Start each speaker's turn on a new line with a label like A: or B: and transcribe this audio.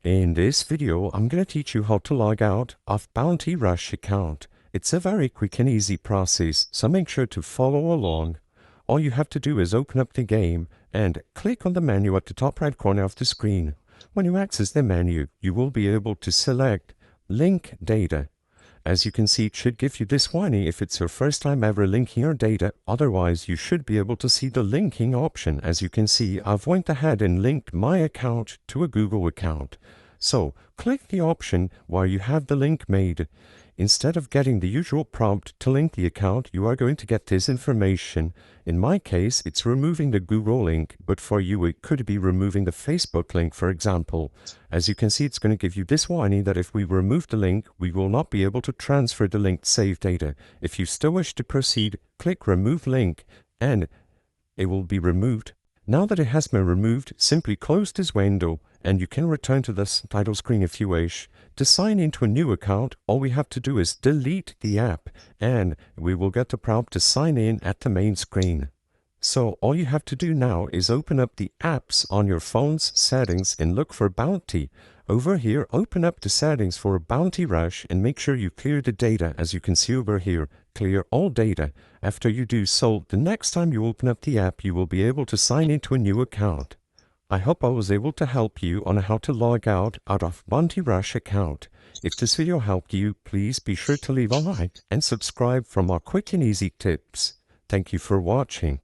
A: In this video, I'm going to teach you how to log out of Bounty Rush account. It's a very quick and easy process, so make sure to follow along. All you have to do is open up the game and click on the menu at the top right corner of the screen. When you access the menu, you will be able to select Link Data. As you can see, it should give you this warning if it's your first time ever linking your data. Otherwise, you should be able to see the linking option. As you can see, I've went ahead and linked my account to a Google account. So, click the option where you have the link made. Instead of getting the usual prompt to link the account, you are going to get this information. In my case, it's removing the Google link, but for you it could be removing the Facebook link, for example. As you can see, it's going to give you this warning that if we remove the link, we will not be able to transfer the linked saved data. If you still wish to proceed, click Remove Link, and it will be removed. Now that it has been removed, simply close this window and you can return to this title screen if you wish. To sign into a new account, all we have to do is delete the app and we will get the prompt to sign in at the main screen. So all you have to do now is open up the apps on your phone's settings and look for Bounty. Over here, open up the settings for Bounty Rush and make sure you clear the data. As you can see over here, clear all data. After you do so, the next time you open up the app, you will be able to sign into a new account. I hope I was able to help you on how to log out of Bounty Rush account. If this video helped you, please be sure to leave a like and subscribe for more quick and easy tips. Thank you for watching.